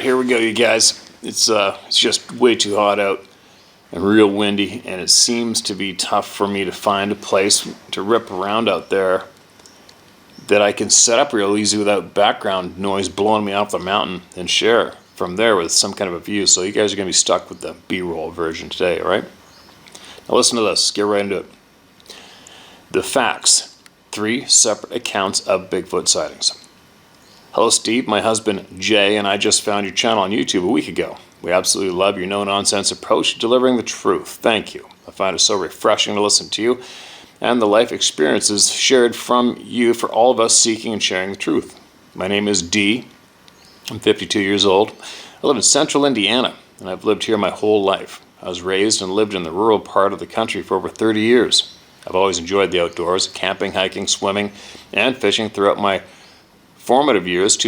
Alright, here we go, you guys. It's just way too hot out and real windy, and it seems to be tough for me to find a place to rip around out there that I can set up real easy without background noise blowing me off the mountain and share from there with some kind of a view. So you guys are going to be stuck with the B-roll version today, alright? Now listen to this. Get right into it. The facts. 3 separate accounts of Bigfoot sightings. Hello Steve, my husband Jay and I just found your channel on YouTube a week ago. We absolutely love your no-nonsense approach to delivering the truth. Thank you. I find it so refreshing to listen to you and the life experiences shared from you for all of us seeking and sharing the truth. My name is D. I'm 52 years old. I live in central Indiana and I've lived here my whole life. I was raised and lived in the rural part of the country for over 30 years. I've always enjoyed the outdoors, camping, hiking, swimming, and fishing throughout my formative years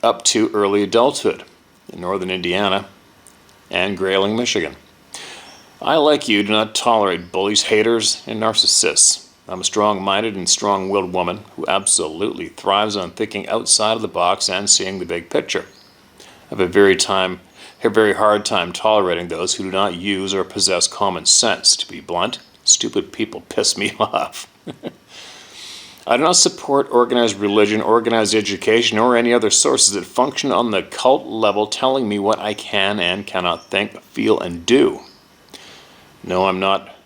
up to early adulthood in northern Indiana and Grayling, Michigan. I, like you, do not tolerate bullies, haters, and narcissists. I'm a strong-minded and strong-willed woman who absolutely thrives on thinking outside of the box and seeing the big picture. I have a very hard time tolerating those who do not use or possess common sense. To be blunt, stupid people piss me off. I do not support organized religion, organized education, or any other sources that function on the cult level telling me what I can and cannot think, feel, and do. No, I'm not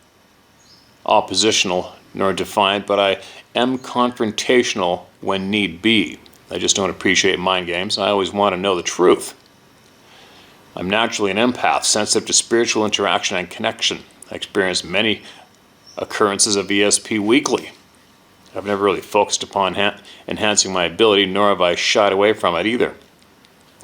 oppositional nor defiant, but I am confrontational when need be. I just don't appreciate mind games. I always want to know the truth. I'm naturally an empath, sensitive to spiritual interaction and connection. I experience many occurrences of ESP weekly. I've never really focused upon enhancing my ability, nor have I shied away from it either.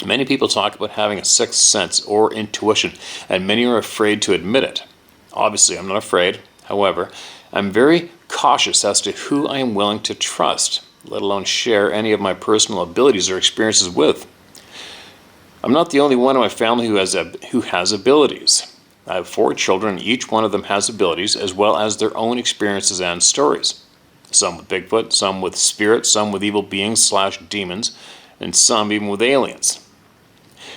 Many people talk about having a sixth sense or intuition, and many are afraid to admit it. Obviously, I'm not afraid. However, I'm very cautious as to who I am willing to trust, let alone share any of my personal abilities or experiences with. I'm not the only one in my family who has abilities. I have 4 children, and each one of them has abilities, as well as their own experiences and stories. Some with Bigfoot, some with spirits, some with evil beings / demons, and some even with aliens.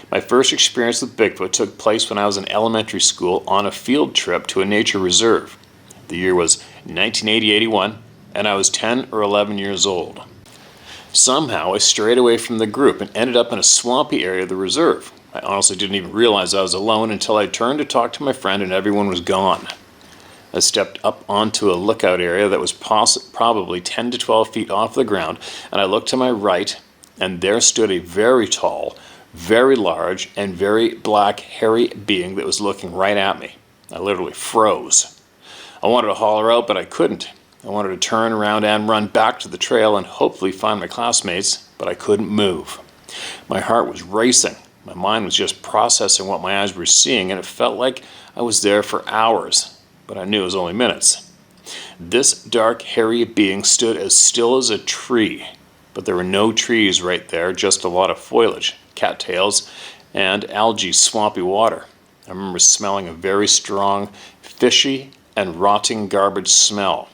My first experience with Bigfoot took place when I was in elementary school on a field trip to a nature reserve. The year was 1980-81, and I was 10 or 11 years old. Somehow I strayed away from the group and ended up in a swampy area of the reserve. I honestly didn't even realize I was alone until I turned to talk to my friend and everyone was gone. I stepped up onto a lookout area that was probably 10 to 12 feet off the ground, and I looked to my right, and there stood a very tall, very large, and very black, hairy being that was looking right at me. I literally froze. I wanted to holler out, but I couldn't. I wanted to turn around and run back to the trail and hopefully find my classmates, but I couldn't move. My heart was racing. My mind was just processing what my eyes were seeing, and it felt like I was there for hours. But I knew it was only minutes. This dark, hairy being stood as still as a tree, but there were no trees right there, just a lot of foliage, cattails, and algae, swampy water. I remember smelling a very strong, fishy, and rotting garbage smell.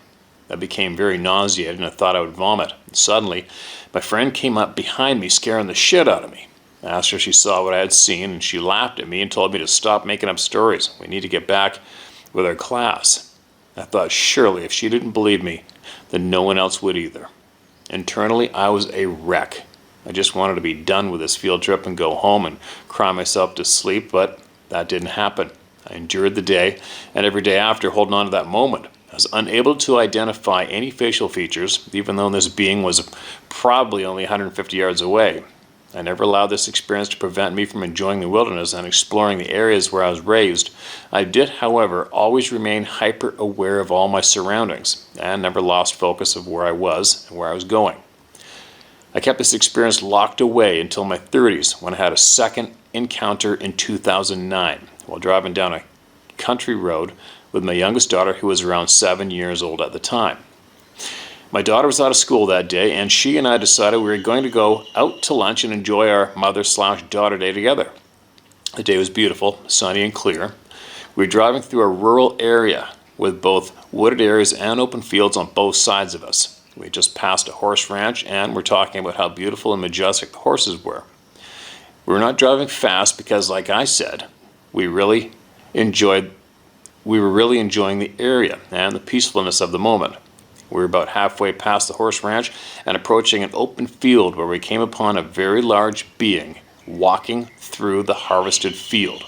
I became very nauseated and I thought I would vomit. Suddenly, my friend came up behind me, scaring the shit out of me. I asked her if she saw what I had seen, and she laughed at me and told me to stop making up stories. We need to get back with our class. I thought surely if she didn't believe me, then no one else would either. Internally, I was a wreck. I just wanted to be done with this field trip and go home and cry myself to sleep, but that didn't happen. I endured the day, and every day after, holding on to that moment. I was unable to identify any facial features, even though this being was probably only 150 yards away. I never allowed this experience to prevent me from enjoying the wilderness and exploring the areas where I was raised. I did, however, always remain hyper-aware of all my surroundings and never lost focus of where I was and where I was going. I kept this experience locked away until my 30s when I had a second encounter in 2009 while driving down a country road with my youngest daughter, who was around 7 years old at the time. My daughter was out of school that day, and she and I decided we were going to go out to lunch and enjoy our mother/daughter day together. The day was beautiful, sunny and clear. We were driving through a rural area with both wooded areas and open fields on both sides of us. We had just passed a horse ranch and were talking about how beautiful and majestic the horses were. We were not driving fast because, like I said, we were really enjoying the area and the peacefulness of the moment. We were about halfway past the horse ranch and approaching an open field where we came upon a very large being walking through the harvested field,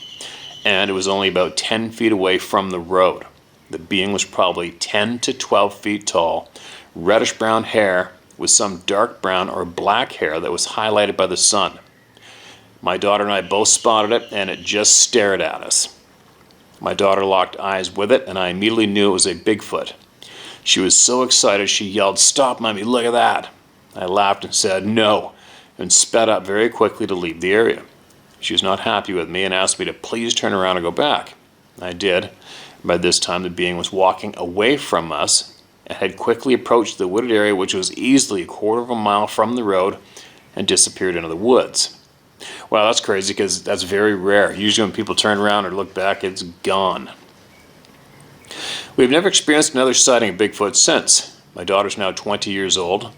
and it was only about 10 feet away from the road. The being was probably 10 to 12 feet tall, reddish brown hair with some dark brown or black hair that was highlighted by the sun. My daughter and I both spotted it, and it just stared at us. My daughter locked eyes with it, and I immediately knew it was a Bigfoot. She was so excited she yelled, "Stop, Mommy, look at that!" I laughed and said, "No," and sped up very quickly to leave the area. She was not happy with me and asked me to please turn around and go back. I did. By this time, the being was walking away from us and had quickly approached the wooded area, which was easily a quarter of a mile from the road, and disappeared into the woods. Wow, that's crazy because that's very rare. Usually when people turn around or look back, it's gone. We've never experienced another sighting of Bigfoot since. My daughter's now 20 years old,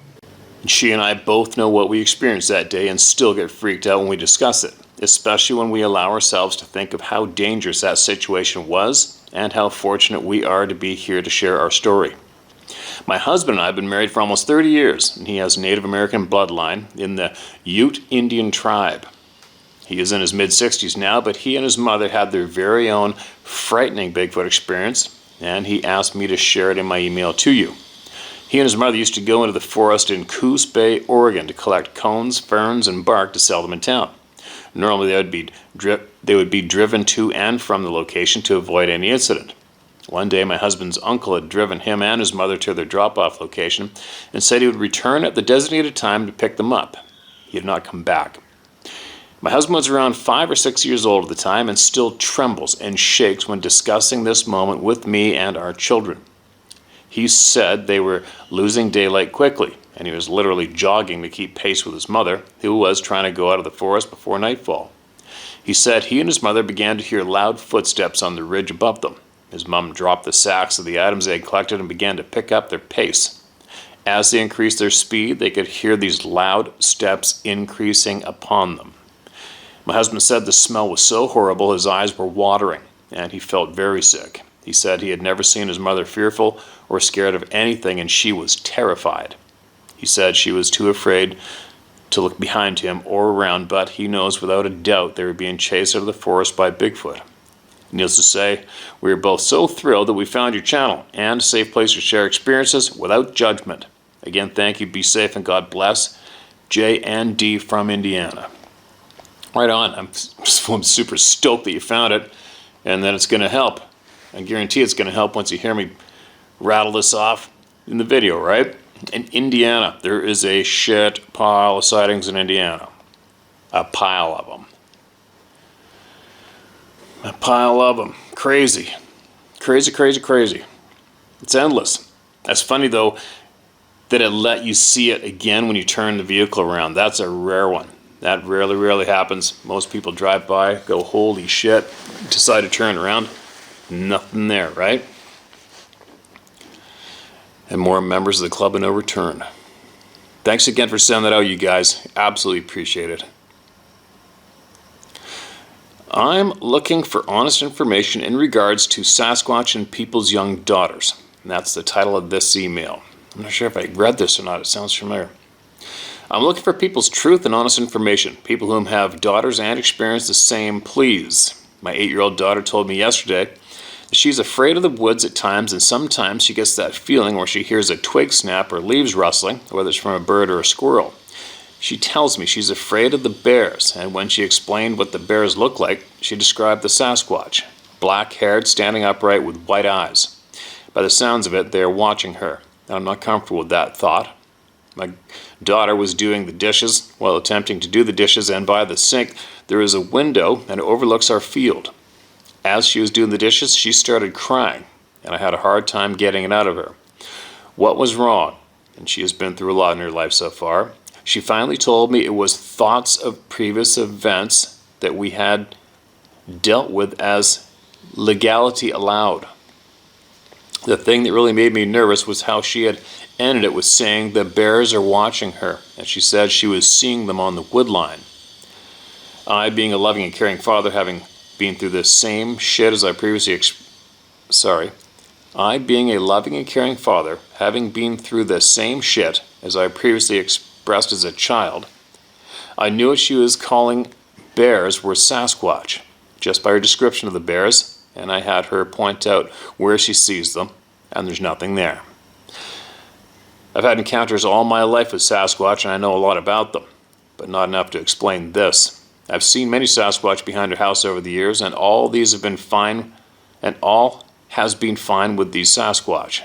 and she and I both know what we experienced that day and still get freaked out when we discuss it, especially when we allow ourselves to think of how dangerous that situation was and how fortunate we are to be here to share our story. My husband and I have been married for almost 30 years, and he has Native American bloodline in the Ute Indian tribe. He is in his mid-60s now, but he and his mother had their very own frightening Bigfoot experience, and he asked me to share it in my email to you. He and his mother used to go into the forest in Coos Bay, Oregon to collect cones, ferns, and bark to sell them in town. Normally they would be driven to and from the location to avoid any incident. One day my husband's uncle had driven him and his mother to their drop-off location and said he would return at the designated time to pick them up. He had not come back. My husband was around 5 or 6 years old at the time and still trembles and shakes when discussing this moment with me and our children. He said they were losing daylight quickly, and he was literally jogging to keep pace with his mother, who was trying to go out of the forest before nightfall. He said he and his mother began to hear loud footsteps on the ridge above them. His mom dropped the sacks of the items they had collected and began to pick up their pace. As they increased their speed, they could hear these loud steps increasing upon them. My husband said the smell was so horrible his eyes were watering, and he felt very sick. He said he had never seen his mother fearful or scared of anything, and she was terrified. He said she was too afraid to look behind him or around, but he knows without a doubt they were being chased out of the forest by Bigfoot. Needless to say, we are both so thrilled that we found your channel and a safe place to share experiences without judgment. Again, thank you, be safe, and God bless. J and D from Indiana. Right on. I'm super stoked that you found it and that it's going to help. I guarantee it's going to help once you hear me rattle this off in the video, right? In Indiana, there is a shit pile of sightings in Indiana. A pile of them. A pile of them. Crazy. Crazy, crazy, crazy. It's endless. That's funny, though, that it let you see it again when you turn the vehicle around. That's a rare one. That rarely, rarely happens. Most people drive by, go, holy shit, decide to turn around. Nothing there, right? And more members of the Club of No Return. Thanks again for sending that out, you guys. Absolutely appreciate it. I'm looking for honest information in regards to Sasquatch and people's young daughters. And that's the title of this email. I'm not sure if I read this or not. It sounds familiar. I'm looking for people's truth and honest information. People whom have daughters and experience the same, please. My 8-year-old daughter told me yesterday that she's afraid of the woods at times, and sometimes she gets that feeling where she hears a twig snap or leaves rustling, whether it's from a bird or a squirrel. She tells me she's afraid of the bears, and when she explained what the bears look like, she described the Sasquatch, black-haired, standing upright with white eyes. By the sounds of it, they are watching her, and I'm not comfortable with that thought. My daughter was doing the dishes while attempting to do the dishes, and by the sink there is a window and it overlooks our field. As she was doing the dishes, she started crying, and I had a hard time getting it out of her. What was wrong? And she has been through a lot in her life so far. She finally told me it was thoughts of previous events that we had dealt with as legality allowed. The thing that really made me nervous was how she had ended it with saying the bears are watching her, and she said she was seeing them on the wood line. I, being a loving and caring father, having been through the same shit as I previously I, being a loving and caring father, having been through the same shit as I previously expressed as a child, I knew what she was calling bears were Sasquatch, just by her description of the bears, and I had her point out where she sees them, and there's nothing there. I've had encounters all my life with Sasquatch, and I know a lot about them, but not enough to explain this. I've seen many Sasquatch behind her house over the years, and all these have been fine, and all has been fine with these Sasquatch.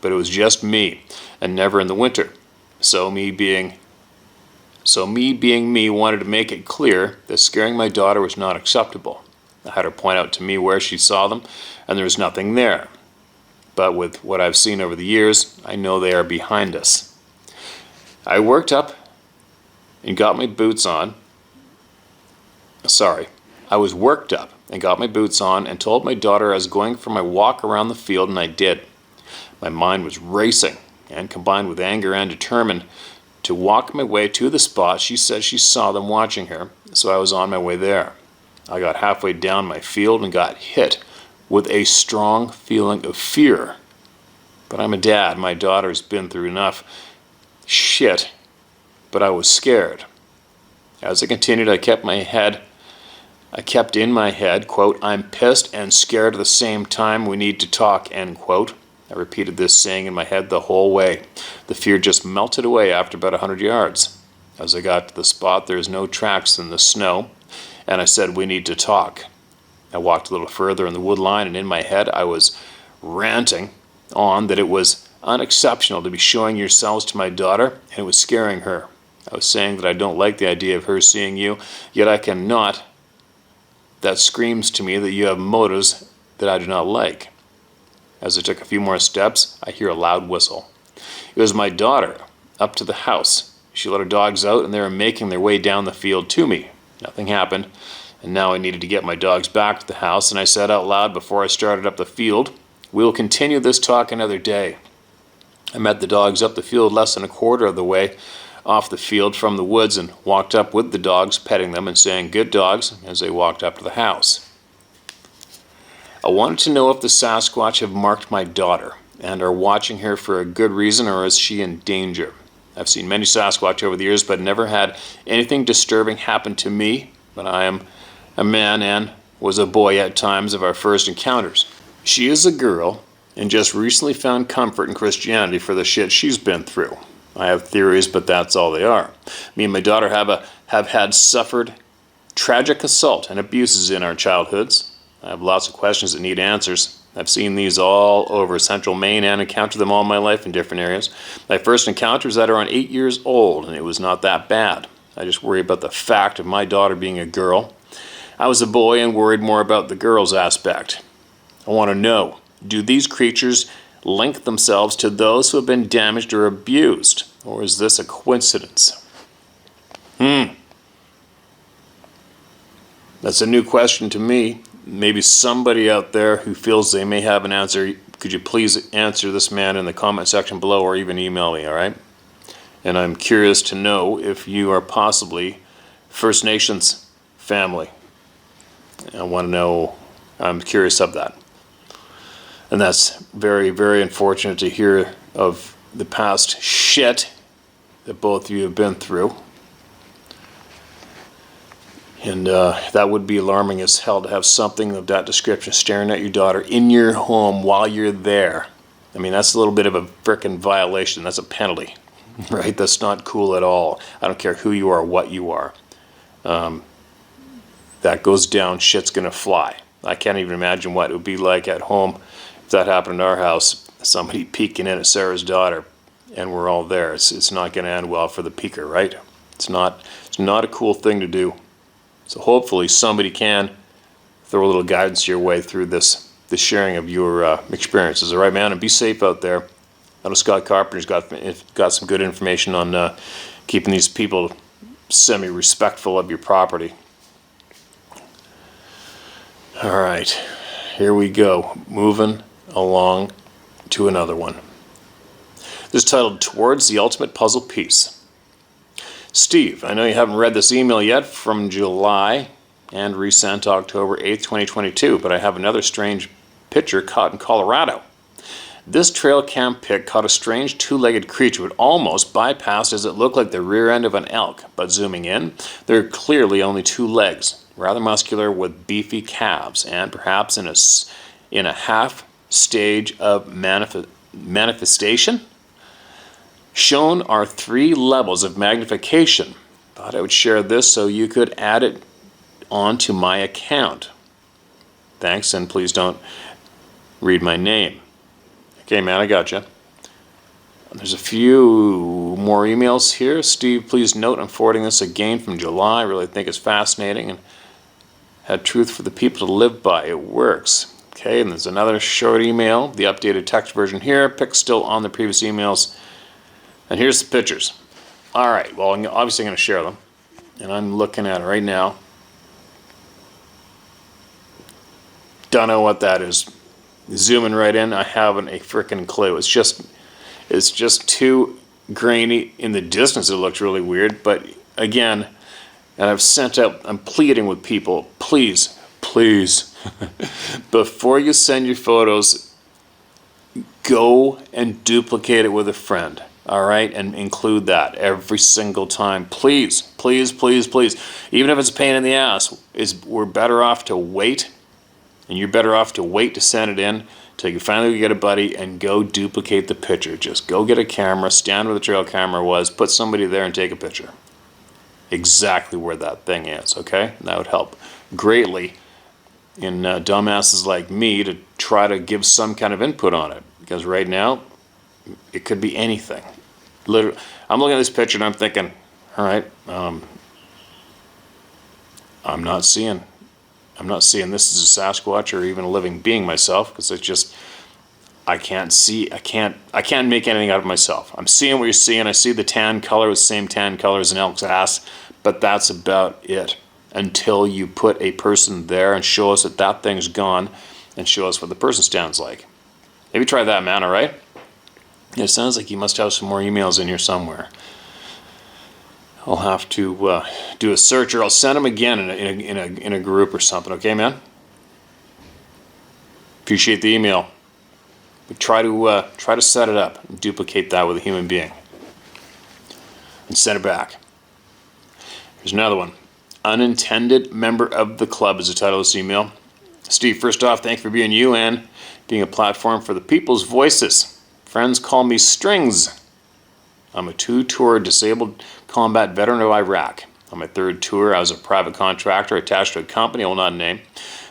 But it was just me, and never in the winter. So me being me wanted to make it clear that scaring my daughter was not acceptable. I had her point out to me where she saw them, and there was nothing there. But with what I've seen over the years, I know they are behind us. I worked up and got my boots on. I was worked up and got my boots on and told my daughter I was going for my walk around the field, and I did. My mind was racing, and combined with anger and determined to walk my way to the spot she said she saw them watching her, so I was on my way there. I got halfway down my field and got hit with a strong feeling of fear. But I'm a dad. My daughter's been through enough shit, but I was scared. As I continued, I kept in my head, quote, I'm pissed and scared at the same time. We need to talk, end quote. I repeated this saying in my head the whole way. The fear just melted away after about 100 yards. As I got to the spot, there's no tracks in the snow, and I said, we need to talk. I walked a little further in the wood line, and in my head I was ranting on that it was unexceptional to be showing yourselves to my daughter, and it was scaring her. I was saying that I don't like the idea of her seeing you, yet I cannot. That screams to me that you have motives that I do not like. As I took a few more steps, I hear a loud whistle. It was my daughter, up to the house. She let her dogs out, and they were making their way down the field to me. Nothing happened, and now I needed to get my dogs back to the house, and I said out loud before I started up the field, we will continue this talk another day. I met the dogs up the field less than a quarter of the way off the field from the woods and walked up with the dogs, petting them and saying, good dogs, as they walked up to the house. I wanted to know if the Sasquatch have marked my daughter and are watching her for a good reason, or is she in danger? I've seen many Sasquatch over the years, but never had anything disturbing happen to me. But I am a man and was a boy at times of our first encounters. She is a girl and just recently found comfort in Christianity for the shit she's been through. I have theories, but that's all they are. Me and my daughter have had suffered tragic assault and abuses in our childhoods. I have lots of questions that need answers. I've seen these all over central Maine and encountered them all my life in different areas. My first encounter was at around 8 years old, and it was not that bad. I just worry about the fact of my daughter being a girl. I was a boy and worried more about the girl's aspect. I want to know, do these creatures link themselves to those who have been damaged or abused? Or is this a coincidence? That's a new question to me. Maybe somebody out there who feels they may have an answer, could you please answer this man in the comment section below, or even email me, all right? And I'm curious to know if you are possibly First Nations family. I want to know, I'm curious of that. And that's very, very unfortunate to hear of the past shit that both of you have been through. And that would be alarming as hell to have something of that description staring at your daughter in your home while you're there. I mean, that's a little bit of a frickin' violation. That's a penalty, right? That's not cool at all. I don't care who you are, what you are. That goes down, shit's gonna fly. I can't even imagine what it would be like at home if that happened in our house. Somebody peeking in at Sarah's daughter, and we're all there. It's not gonna end well for the peeker, right? It's not a cool thing to do. So hopefully somebody can throw a little guidance your way through this sharing of your experiences. All right, man, and be safe out there. I know Scott Carpenter's got some good information on keeping these people semi-respectful of your property. All right, here we go. Moving along to another one. This is titled Towards the Ultimate Puzzle Piece. Steve, I know you haven't read this email yet from July and resent October 8th, 2022, but I have another strange picture caught in Colorado. This trail cam pic caught a strange two-legged creature which almost bypassed as it looked like the rear end of an elk, but zooming in, there are clearly only two legs, rather muscular with beefy calves, and perhaps in a half stage of manifestation. Shown are 3 levels of magnification. Thought I would share this so you could add it onto my account. Thanks, and please don't read my name. Okay, man, I gotcha. There's a few more emails here. Steve, please note I'm forwarding this again from July. I really think it's fascinating and had truth for the people to live by. It works. Okay, and there's another short email, the updated text version here. Pics still on the previous emails. And here's the pictures. All right, well, I'm obviously going to share them. And I'm looking at it right now. Don't know what that is. Zooming right in, I haven't a freaking clue. It's just too grainy in the distance. It looks really weird, but again, and I'm pleading with people, please, before you send your photos, go and duplicate it with a friend, all right, and include that every single time, please, please, please, please. Even if it's a pain in the ass, we're better off to wait. And you're better off to wait to send it in till you finally get a buddy and go duplicate the picture. Just go get a camera, stand where the trail camera was, put somebody there and take a picture. Exactly where that thing is, okay? And that would help greatly in dumbasses like me to try to give some kind of input on it. Because right now, it could be anything. Literally, I'm looking at this picture and I'm thinking, all right, I'm not seeing this as a Sasquatch or even a living being myself, because it's just, I can't make anything out of myself. I'm seeing what you're seeing. I see the tan color, the same tan color as an elk's ass, but that's about it until you put a person there and show us that that thing's gone and show us what the person sounds like. Maybe try that, man, all right? It sounds like you must have some more emails in here somewhere. I'll have to do a search, or I'll send them again in a group or something. Okay, man. Appreciate the email. But try to set it up and duplicate that with a human being, and send it back. Here's another one. Unintended member of the club is the title of this email. Steve, first off, thank you for being you and being a platform for the people's voices. Friends call me Strings. I'm a 2-tour disabled combat veteran of Iraq. On my 3rd tour, I was a private contractor attached to a company I will not name.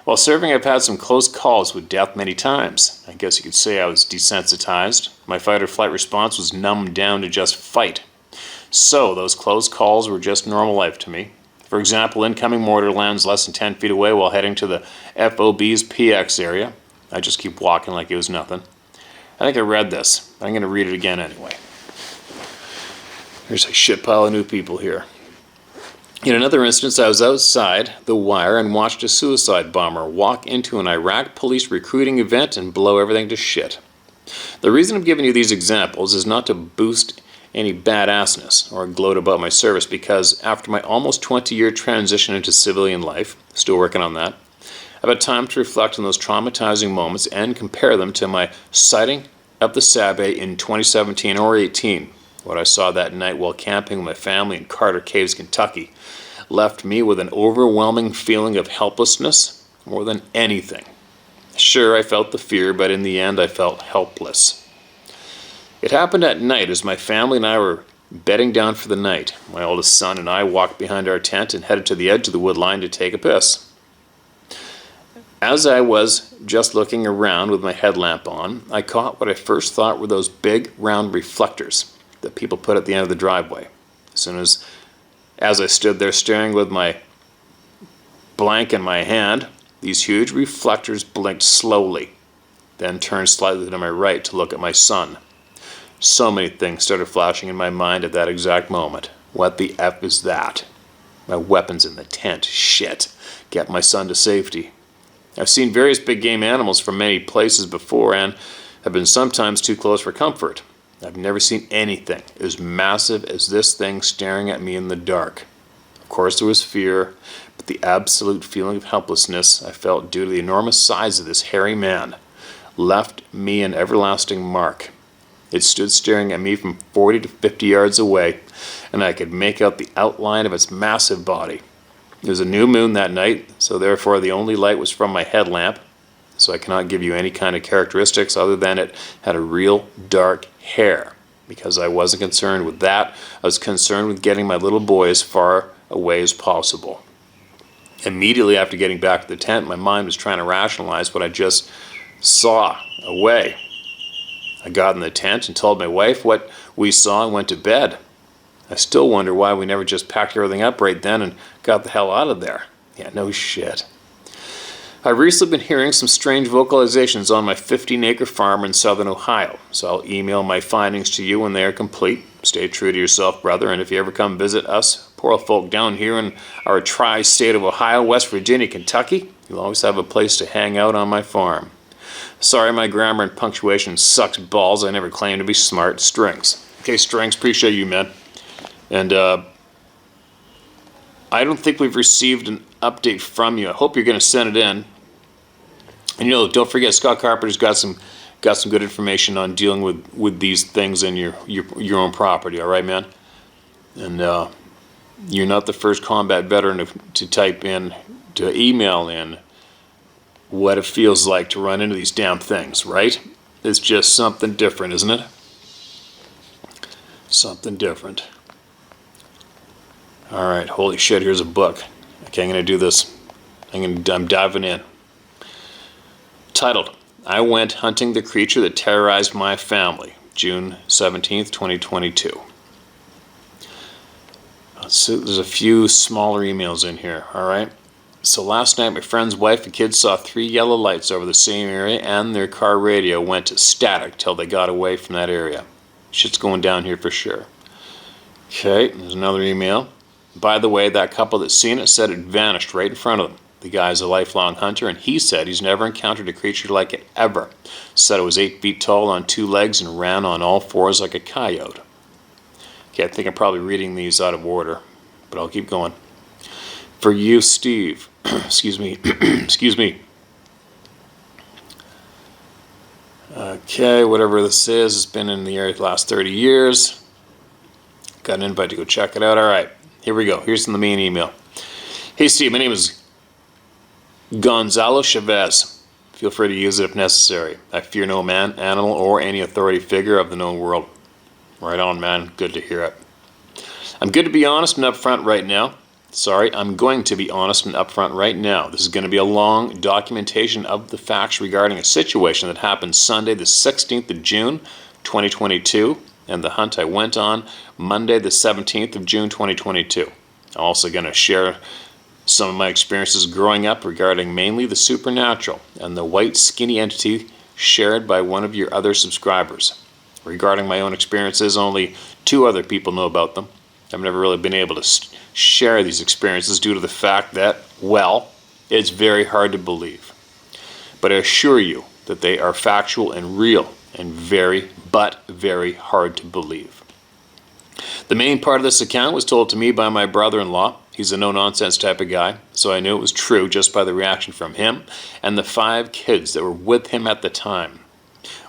While serving, I've had some close calls with death many times. I guess you could say I was desensitized. My fight or flight response was numbed down to just fight. So those close calls were just normal life to me. For example, incoming mortar lands less than 10 feet away while heading to the FOB's PX area. I just keep walking like it was nothing. I think I read this. I'm going to read it again anyway. There's a shit pile of new people here. In another instance, I was outside the wire and watched a suicide bomber walk into an Iraq police recruiting event and blow everything to shit. The reason I'm giving you these examples is not to boost any badassness or gloat about my service, because after my almost 20-year transition into civilian life, still working on that, I've had time to reflect on those traumatizing moments and compare them to my sighting of the Sabe in 2017 or 18. What I saw that night while camping with my family in Carter Caves, Kentucky, left me with an overwhelming feeling of helplessness more than anything. Sure, I felt the fear, but in the end I felt helpless. It happened at night as my family and I were bedding down for the night. My oldest son and I walked behind our tent and headed to the edge of the wood line to take a piss. As I was just looking around with my headlamp on, I caught what I first thought were those big round reflectors that people put at the end of the driveway. As I stood there staring with my blank in my hand, these huge reflectors blinked slowly, then turned slightly to my right to look at my son. So many things started flashing in my mind at that exact moment. What the F is that? My weapon's in the tent. Shit. Get my son to safety. I've seen various big game animals from many places before and have been sometimes too close for comfort. I've never seen anything as massive as this thing staring at me in the dark. Of course there was fear, but the absolute feeling of helplessness I felt due to the enormous size of this hairy man left me an everlasting mark. It stood staring at me from 40 to 50 yards away, and I could make out the outline of its massive body. It was a new moon that night, so therefore the only light was from my headlamp, so I cannot give you any kind of characteristics other than it had a real dark hair. Because I wasn't concerned with that, I was concerned with getting my little boy as far away as possible. Immediately after getting back to the tent, my mind was trying to rationalize what I just saw away. I got in the tent and told my wife what we saw and went to bed. I still wonder why we never just packed everything up right then and got the hell out of there. Yeah, no shit. I've recently been hearing some strange vocalizations on my 15-acre farm in southern Ohio, so I'll email my findings to you when they are complete. Stay true to yourself, brother, and if you ever come visit us, poor old folk down here in our tri-state of Ohio, West Virginia, Kentucky, you'll always have a place to hang out on my farm. Sorry, my grammar and punctuation sucks balls. I never claimed to be smart. Strings. Okay, Strings, appreciate you, man. And I don't think we've received an update from you. I hope you're going to send it in. And don't forget, Scott Carpenter's got some good information on dealing with these things in your own property. All right, man. And you're not the first combat veteran to type in, to email in what it feels like to run into these damn things, right? It's just something different, isn't it? Something different. All right, holy shit, here's a book. Okay, I'm going to do this. I'm diving in. Titled, I Went Hunting the Creature That Terrorized My Family, June 17th, 2022. So there's a few smaller emails in here, all right? So last night, my friend's wife and kids saw 3 yellow lights over the same area, and their car radio went to static till they got away from that area. Shit's going down here for sure. Okay, there's another email. By the way, that couple that seen it said it vanished right in front of them. The guy's a lifelong hunter, and he said he's never encountered a creature like it ever. Said it was 8 feet tall on 2 legs and ran on all 4s like a coyote. Okay, I think I'm probably reading these out of order, but I'll keep going. For you, Steve. Excuse me. Excuse me. Okay, whatever this is, it's been in the area the last 30 years. Got an invite to go check it out. All right, here we go. Here's the main email. Hey, Steve, my name is Gonzalo Chavez. Feel free to use it if necessary. I fear no man, animal, or any authority figure of the known world. Right on, man. Good to hear it. I'm good to be honest and upfront right now. I'm going to be honest and upfront right now. This is going to be a long documentation of the facts regarding a situation that happened Sunday the 16th of June, 2022, and the hunt I went on Monday the 17th of June, 2022. I'm also going to share some of my experiences growing up regarding mainly the supernatural and the white skinny entity shared by one of your other subscribers. Regarding my own experiences, only 2 other people know about them. I've never really been able to share these experiences due to the fact that, well, it's very hard to believe. But I assure you that they are factual and real and very hard to believe. The main part of this account was told to me by my brother-in-law. He's a no-nonsense type of guy, so I knew it was true just by the reaction from him and the 5 kids that were with him at the time.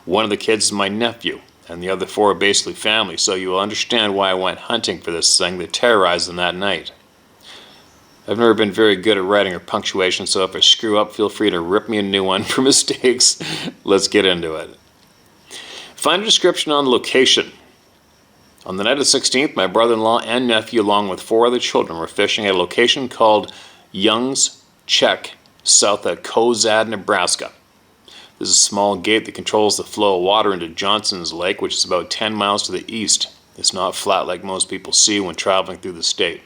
One of the kids is my nephew, and the other 4 are basically family, so you will understand why I went hunting for this thing that terrorized them that night. I've never been very good at writing or punctuation, so if I screw up, feel free to rip me a new one for mistakes. Let's get into it. Find a description on the location. On the night of the 16th, my brother-in-law and nephew, along with 4 other children, were fishing at a location called Young's Check, south of Kozad, Nebraska. There's a small gate that controls the flow of water into Johnson's Lake, which is about 10 miles to the east. It's not flat like most people see when traveling through the state.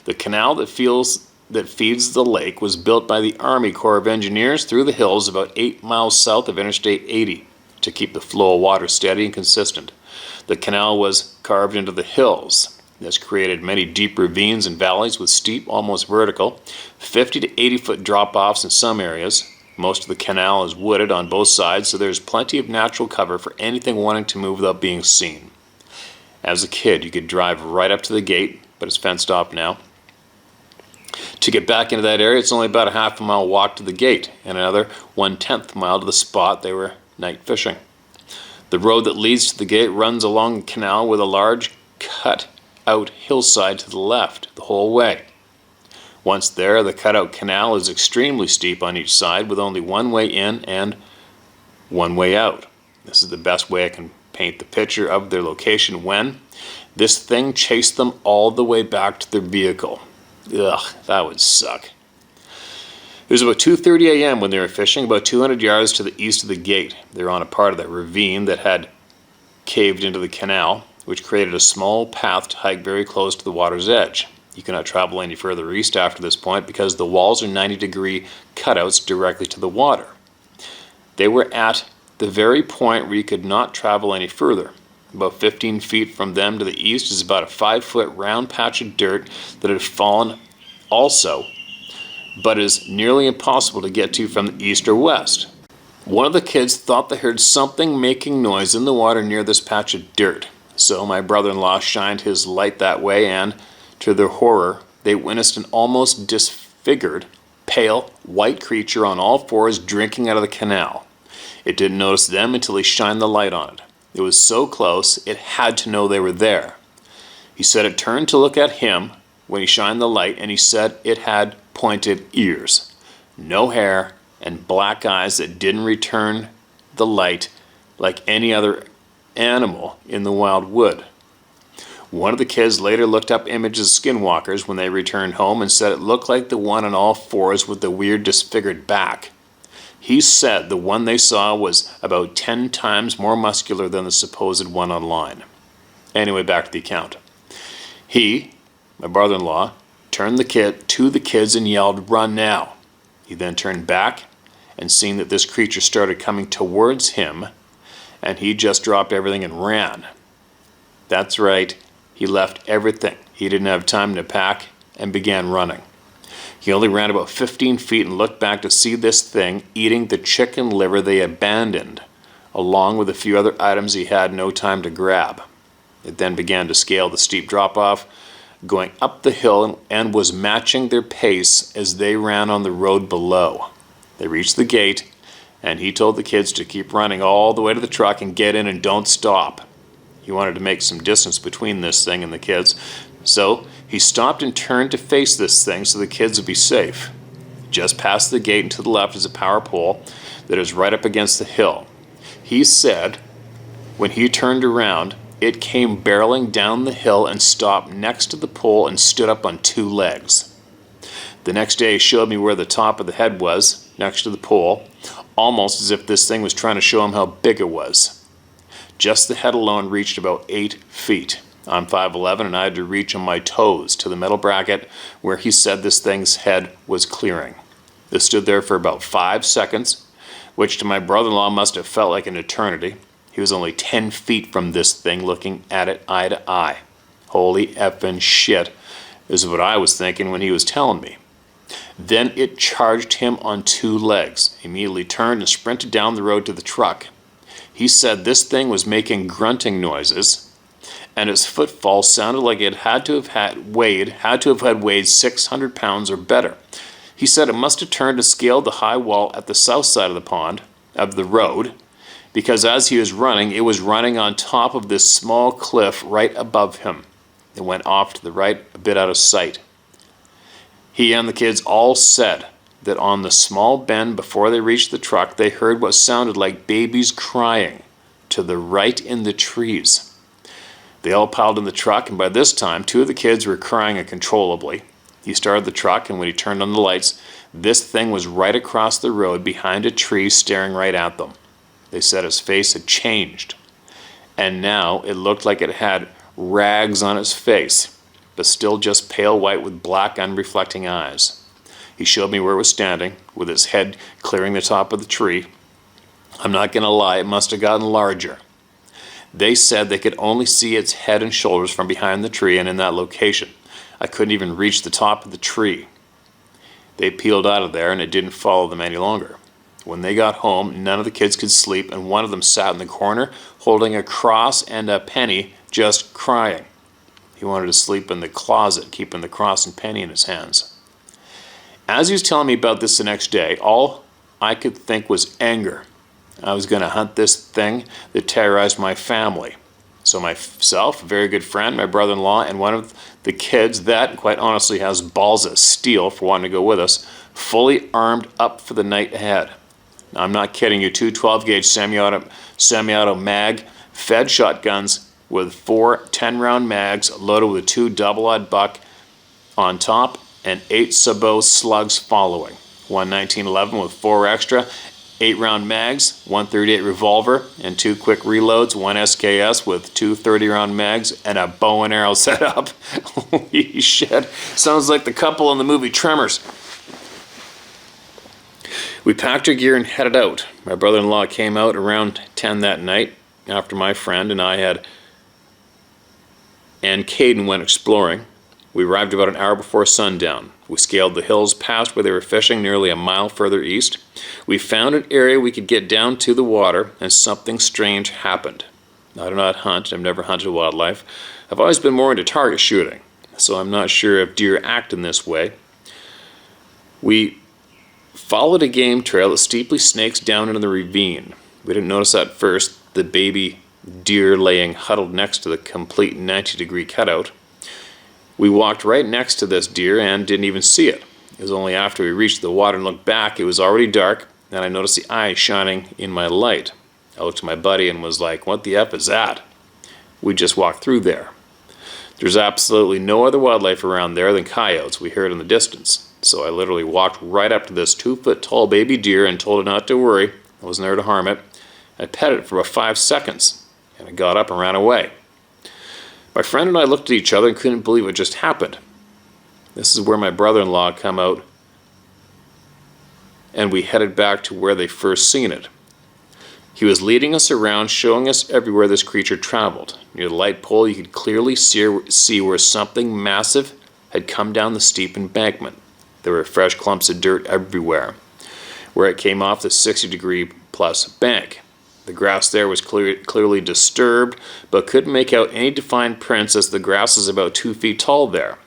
The canal that feeds the lake was built by the Army Corps of Engineers through the hills about 8 miles south of Interstate 80 to keep the flow of water steady and consistent. The canal was carved into the hills. This created many deep ravines and valleys with steep, almost vertical, 50 to 80 foot drop-offs in some areas. Most of the canal is wooded on both sides, so there's plenty of natural cover for anything wanting to move without being seen. As a kid, you could drive right up to the gate, but it's fenced off now. To get back into that area, it's only about a half a mile walk to the gate, and another 1/10 mile to the spot they were night fishing. The road that leads to the gate runs along the canal with a large cut-out hillside to the left the whole way. Once there, the cut-out canal is extremely steep on each side with only one way in and one way out. This is the best way I can paint the picture of their location when this thing chased them all the way back to their vehicle. Ugh, that would suck. It was about 2:30 a.m. when they were fishing, about 200 yards to the east of the gate. They were on a part of that ravine that had caved into the canal, which created a small path to hike very close to the water's edge. You cannot travel any further east after this point because the walls are 90-degree cutouts directly to the water. They were at the very point where you could not travel any further. About 15 feet from them to the east is about a 5-foot round patch of dirt that had fallen also, but is nearly impossible to get to from the east or west. One of the kids thought they heard something making noise in the water near this patch of dirt, so my brother-in-law shined his light that way and, to their horror, they witnessed an almost disfigured, pale, white creature on all fours drinking out of the canal. It didn't notice them until he shined the light on it. It was so close, it had to know they were there. He said it turned to look at him when he shined the light, and he said it had pointed ears, no hair, and black eyes that didn't return the light like any other animal in the wild wood. One of the kids later looked up images of skinwalkers when they returned home and said it looked like the one on all fours with the weird disfigured back. He said the one they saw was about 10 times more muscular than the supposed one online. Anyway, back to the account. He, my brother-in-law, turned to the kids and yelled, "Run now." He then turned back and seeing that this creature started coming towards him, and he just dropped everything and ran. That's right, he left everything. He didn't have time to pack and began running. He only ran about 15 feet and looked back to see this thing eating the chicken liver they abandoned, along with a few other items he had no time to grab. It then began to scale the steep drop-off, going up the hill and was matching their pace as they ran on the road below. They reached the gate, and he told the kids to keep running all the way to the truck and get in and don't stop. He wanted to make some distance between this thing and the kids, so he stopped and turned to face this thing so the kids would be safe. Just past the gate and to the left is a power pole that is right up against the hill. He said when he turned around, it came barreling down the hill and stopped next to the pole and stood up on 2 legs. The next day he showed me where the top of the head was, next to the pole, almost as if this thing was trying to show him how big it was. Just the head alone reached about 8 feet. I'm 5'11", and I had to reach on my toes to the metal bracket where he said this thing's head was clearing. This stood there for about 5 seconds, which to my brother-in-law must have felt like an eternity. He was only 10 feet from this thing looking at it eye to eye. Holy effing shit, is what I was thinking when he was telling me. Then it charged him on 2 legs, immediately turned and sprinted down the road to the truck. He said this thing was making grunting noises, and its footfall sounded like it had to have weighed 600 pounds or better. He said it must have turned to scale the high wall at the south side of the road, because as he was running, it was running on top of this small cliff right above him. It went off to the right, a bit out of sight. He and the kids all said that on the small bend before they reached the truck, they heard what sounded like babies crying to the right in the trees. They all piled in the truck, and by this time, 2 of the kids were crying uncontrollably. He started the truck, and when he turned on the lights, this thing was right across the road behind a tree staring right at them. They said his face had changed, and now it looked like it had rags on its face, but still just pale white with black unreflecting eyes. He showed me where it was standing, with its head clearing the top of the tree. I'm not going to lie, it must have gotten larger. They said they could only see its head and shoulders from behind the tree, and in that location, I couldn't even reach the top of the tree. They peeled out of there, and it didn't follow them any longer. When they got home, none of the kids could sleep, and one of them sat in the corner holding a cross and a penny, just crying. He wanted to sleep in the closet, keeping the cross and penny in his hands. As he was telling me about this the next day, all I could think was anger. I was going to hunt this thing that terrorized my family. So myself, a very good friend, my brother-in-law, and one of the kids that, quite honestly, has balls of steel for wanting to go with us, fully armed up for the night ahead. Now, I'm not kidding you, two 12-gauge semi-auto mag fed shotguns with 4 10-round mags loaded with 2 double-aught buck on top and 8 sabot slugs following. One 1911 with 4 extra 8-round mags, 1 38 revolver, and 2 quick reloads, 1 SKS with 2 30-round mags, and a bow and arrow setup. Holy shit. Sounds like the couple in the movie Tremors. We packed our gear and headed out. My brother-in-law came out around 10 that night after my friend and Caden went exploring. We arrived about an hour before sundown. We scaled the hills past where they were fishing nearly a mile further east. We found an area we could get down to the water, and something strange happened. I do not hunt. I've never hunted wildlife. I've always been more into target shooting, so I'm not sure if deer act in this way. We followed a game trail that steeply snakes down into the ravine. We didn't notice at first the baby deer laying huddled next to the complete 90-degree cutout. We walked right next to this deer and didn't even see it. It was only after we reached the water and looked back, it was already dark, and I noticed the eye shining in my light. I looked at my buddy and was like, "What the F is that?" We just walked through there. There's absolutely no other wildlife around there than coyotes we heard in the distance. So I literally walked right up to this 2-foot-tall baby deer and told it not to worry. I wasn't there to harm it. I petted it for about 5 seconds, and it got up and ran away. My friend and I looked at each other and couldn't believe what just happened. This is where my brother-in-law come out, and we headed back to where they first seen it. He was leading us around, showing us everywhere this creature traveled. Near the light pole, you could clearly see where something massive had come down the steep embankment. There were fresh clumps of dirt everywhere, where it came off the 60-degree plus bank. The grass there was clearly disturbed, but couldn't make out any defined prints as the grass is about 2 feet tall there.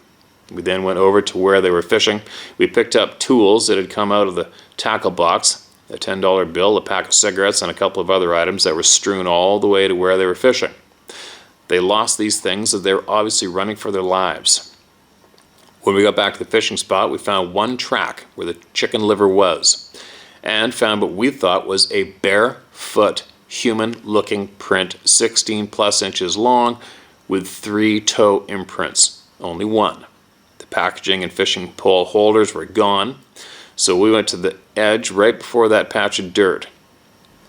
We then went over to where they were fishing. We picked up tools that had come out of the tackle box, a $10 bill, a pack of cigarettes, and a couple of other items that were strewn all the way to where they were fishing. They lost these things as they were obviously running for their lives. When we got back to the fishing spot, we found one track where the chicken liver was, and found what we thought was a barefoot human-looking print, 16 plus inches long, with 3 toe imprints, only one. The packaging and fishing pole holders were gone, so we went to the edge right before that patch of dirt.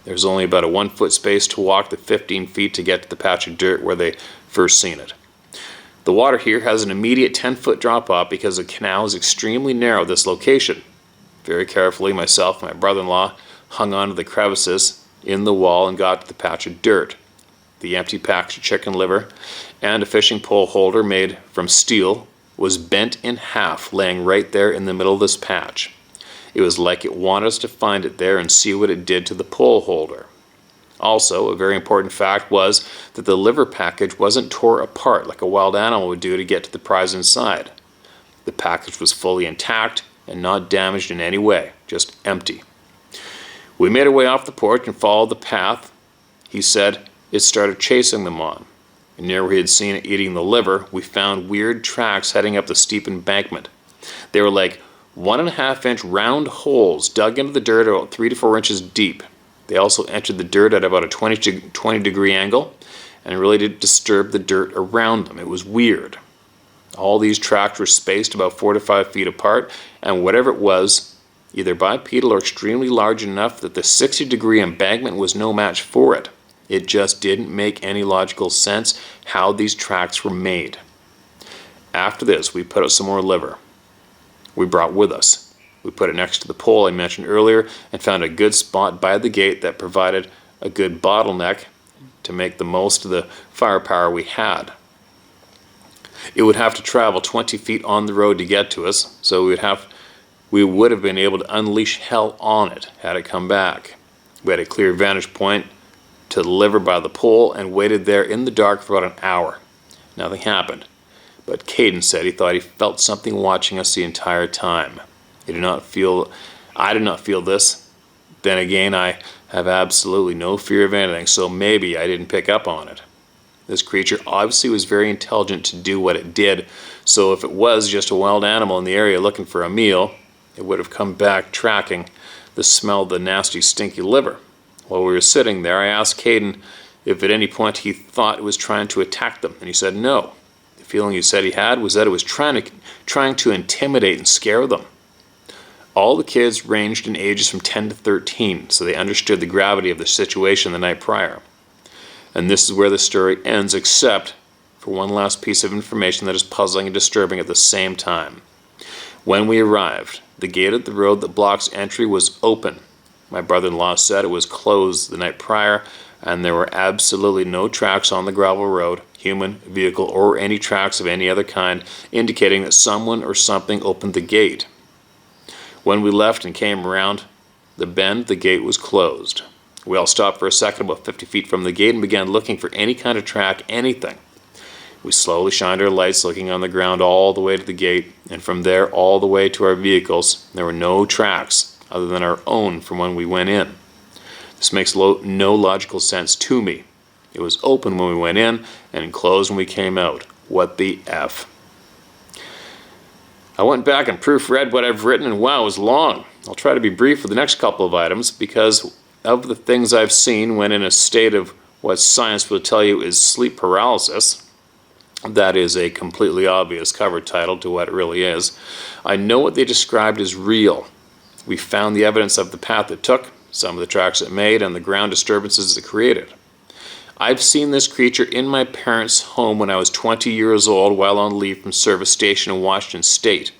There's only about a 1-foot space to walk the 15 feet to get to the patch of dirt where they first seen it. The water here has an immediate 10-foot drop-off because the canal is extremely narrow at this location. Very carefully, myself and my brother-in-law hung onto the crevices in the wall and got to the patch of dirt. The empty package of chicken liver and a fishing pole holder made from steel was bent in half, laying right there in the middle of this patch. It was like it wanted us to find it there and see what it did to the pole holder. Also, a very important fact was that the liver package wasn't tore apart like a wild animal would do to get to the prize inside. The package was fully intact and not damaged in any way, just empty. We made our way off the porch and followed the path he said it started chasing them on. And near where he had seen it eating the liver, we found weird tracks heading up the steep embankment. They were like 1.5-inch round holes dug into the dirt about 3 to 4 inches deep. They also entered the dirt at about a 20-degree angle, and really did disturb the dirt around them. It was weird. All these tracks were spaced about 4 to 5 feet apart, and whatever it was, either bipedal or extremely large enough that the 60-degree embankment was no match for it. It just didn't make any logical sense how these tracks were made. After this, we put out some more liver we brought with us. We put it next to the pole I mentioned earlier and found a good spot by the gate that provided a good bottleneck to make the most of the firepower we had. It would have to travel 20 feet on the road to get to us, so we would have we would have been able to unleash hell on it had it come back. We had a clear vantage point to the liver by the pole and waited there in the dark for about an hour. Nothing happened, but Caden said he thought he felt something watching us the entire time. I did not feel this. Then again, I have absolutely no fear of anything, so maybe I didn't pick up on it. This creature obviously was very intelligent to do what it did, so if it was just a wild animal in the area looking for a meal, it would have come back tracking the smell of the nasty, stinky liver. While we were sitting there, I asked Caden if at any point he thought it was trying to attack them, and he said no. The feeling he said he had was that it was trying to intimidate and scare them. All the kids ranged in ages from 10 to 13, so they understood the gravity of the situation the night prior. And this is where the story ends, except for one last piece of information that is puzzling and disturbing at the same time. When we arrived, the gate at the road that blocks entry was open. My brother-in-law said it was closed the night prior, and there were absolutely no tracks on the gravel road, human, vehicle, or any tracks of any other kind, indicating that someone or something opened the gate. When we left and came around the bend, the gate was closed. We all stopped for a second about 50 feet from the gate and began looking for any kind of track, anything. We slowly shined our lights, looking on the ground all the way to the gate, and from there all the way to our vehicles. There were no tracks other than our own from when we went in. This makes no logical sense to me. It was open when we went in and closed when we came out. What the F? I went back and proofread what I've written, and wow, it was long. I'll try to be brief with the next couple of items because of the things I've seen when in a state of what science will tell you is sleep paralysis. That is a completely obvious cover title to what it really is. I know what they described as real. We found the evidence of the path it took, some of the tracks it made, and the ground disturbances it created. I've seen this creature in my parents' home when I was 20 years old while on leave from service station in Washington State.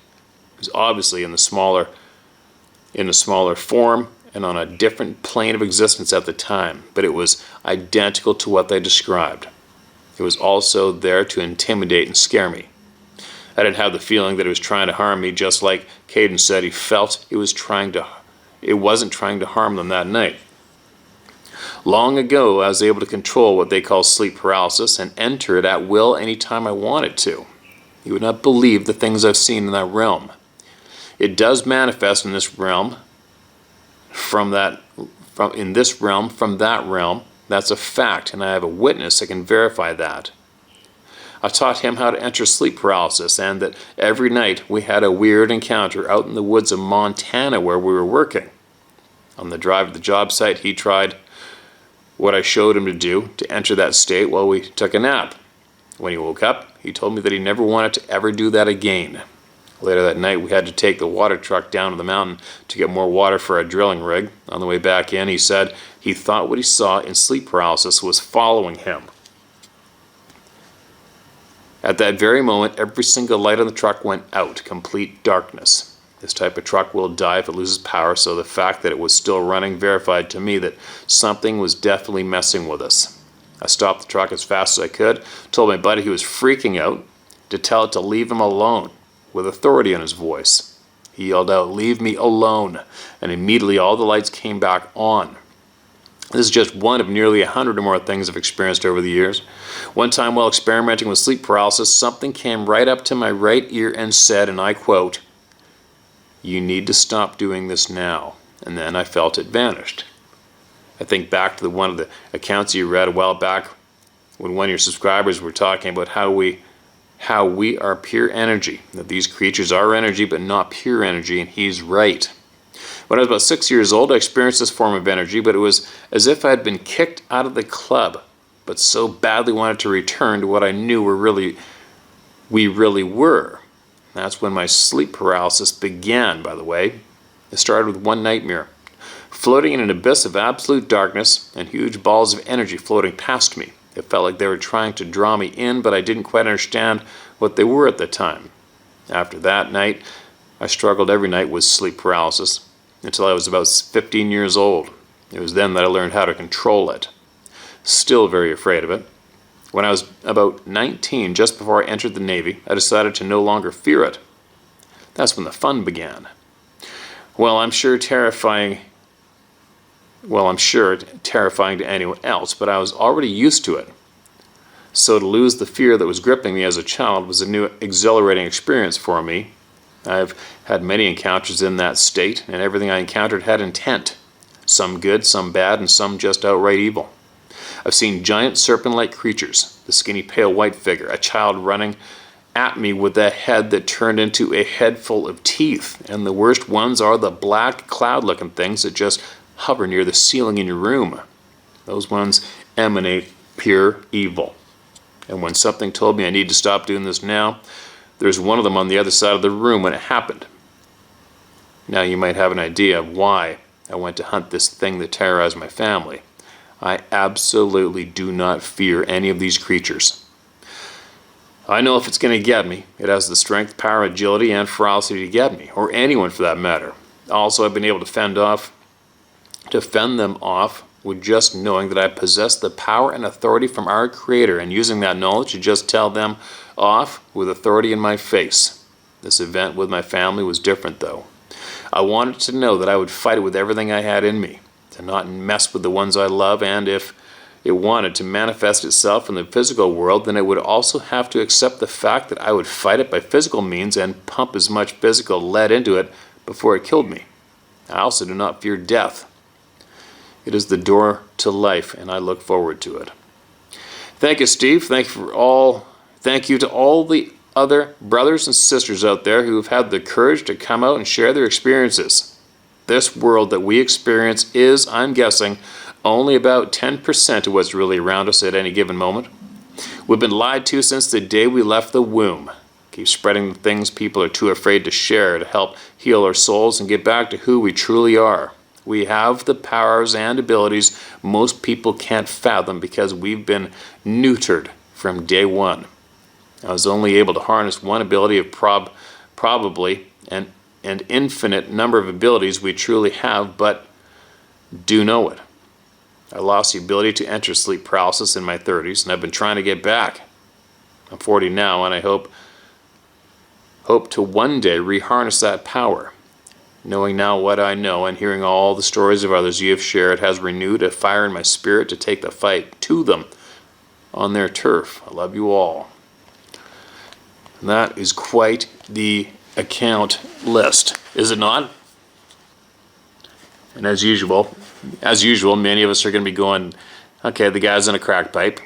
It was obviously in a smaller form and on a different plane of existence at the time, but it was identical to what they described. It was also there to intimidate and scare me. I didn't have the feeling that it was trying to harm me, just like Caden said he felt it wasn't trying to harm them that night. Long ago, I was able to control what they call sleep paralysis and enter it at will anytime I wanted to. You would not believe the things I've seen in that realm. It does manifest in this realm, from that realm. That's a fact, and I have a witness that can verify that. I taught him how to enter sleep paralysis, and that every night we had a weird encounter out in the woods of Montana where we were working. On the drive to the job site, he tried what I showed him to do to enter that state while we took a nap. When he woke up, he told me that he never wanted to ever do that again. Later that night, we had to take the water truck down to the mountain to get more water for our drilling rig. On the way back in, he said he thought what he saw in sleep paralysis was following him. At that very moment, every single light on the truck went out, complete darkness. This type of truck will die if it loses power, so the fact that it was still running verified to me that something was definitely messing with us. I stopped the truck as fast as I could, told my buddy he was freaking out to tell it to leave him alone, with authority in his voice. He yelled out, "Leave me alone," and immediately all the lights came back on. This is just one of nearly 100 or more things I've experienced over the years. One time while experimenting with sleep paralysis, something came right up to my right ear and said, and I quote, "You need to stop doing this now." And then I felt it vanished. I think back to one of the accounts you read a while back when one of your subscribers were talking about how we are pure energy, that these creatures are energy but not pure energy, and he's right. When I was about 6 years old, I experienced this form of energy, but it was as if I had been kicked out of the club, but so badly wanted to return to what I knew we really were. That's when my sleep paralysis began, by the way. It started with one nightmare. Floating in an abyss of absolute darkness and huge balls of energy floating past me. It felt like they were trying to draw me in, but I didn't quite understand what they were at the time. After that night, I struggled every night with sleep paralysis until I was about 15 years old. It was then that I learned how to control it. Still very afraid of it. When I was about 19, just before I entered the Navy, I decided to no longer fear it. That's when the fun began. Well, I'm sure terrifying to anyone else, but I was already used to it. So to lose the fear that was gripping me as a child was a new exhilarating experience for me. I've had many encounters in that state, and everything I encountered had intent. Some good, some bad, and some just outright evil. I've seen giant serpent-like creatures, the skinny pale white figure, a child running at me with a head that turned into a head full of teeth, and the worst ones are the black cloud-looking things that just hover near the ceiling in your room. Those ones emanate pure evil. And when something told me I need to stop doing this now, there's one of them on the other side of the room when it happened. Now you might have an idea of why I went to hunt this thing that terrorized my family. I absolutely do not fear any of these creatures. I know if it's going to get me, it has the strength, power, agility, and ferocity to get me, or anyone for that matter. Also, I've been able to fend them off with just knowing that I possess the power and authority from our Creator, and using that knowledge to just tell them off with authority in my face. This event with my family was different, though. I wanted to know that I would fight it with everything I had in me, to not mess with the ones I love, and if it wanted to manifest itself in the physical world, then it would also have to accept the fact that I would fight it by physical means and pump as much physical lead into it before it killed me. I also do not fear death. It is the door to life, and I look forward to it. Thank you, Steve. Thank you to all the other brothers and sisters out there who have had the courage to come out and share their experiences. This world that we experience is, I'm guessing, only about 10% of what's really around us at any given moment. We've been lied to since the day we left the womb. Keep spreading the things people are too afraid to share to help heal our souls and get back to who we truly are. We have the powers and abilities most people can't fathom because we've been neutered from day one. I was only able to harness one ability of probably an infinite number of abilities we truly have, but do know it. I lost the ability to enter sleep paralysis in my 30s, and I've been trying to get back. I'm 40 now, and I hope to one day reharness that power. Knowing now what I know and hearing all the stories of others you have shared has renewed a fire in my spirit to take the fight to them on their turf. I love you all. And that is quite the account list, is it not? And as usual, many of us are going to be going, okay, the guy's in a crack pipe.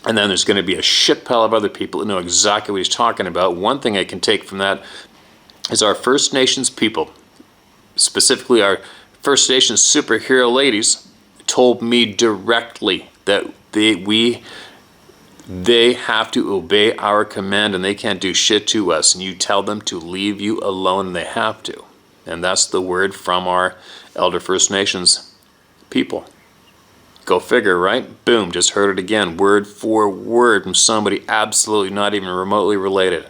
And then there's going to be a shit pile of other people who know exactly what he's talking about. One thing I can take from that is our First Nations people, specifically our First Nations superhero ladies, told me directly that they have to obey our command and they can't do shit to us. And you tell them to leave you alone and they have to. And that's the word from our Elder First Nations people. Go figure, right? Boom, just heard it again, word for word from somebody absolutely not even remotely related.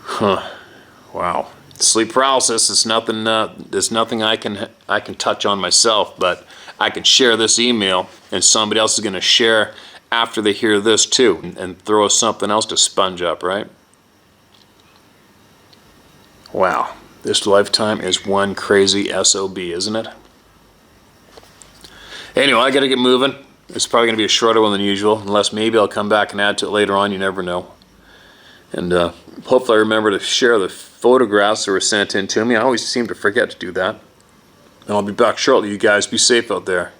Huh. Wow. Sleep paralysis is nothing. There's nothing I can touch on myself, but I can share this email, and somebody else is going to share after they hear this too, and throw something else to sponge up, right? Wow. This lifetime is one crazy SOB, isn't it? Anyway, I got to get moving. It's probably going to be a shorter one than usual, unless maybe I'll come back and add to it later on. You never know. And hopefully I remember to share the photographs that were sent in to me. I always seem to forget to do that. And I'll be back shortly. You guys be safe out there.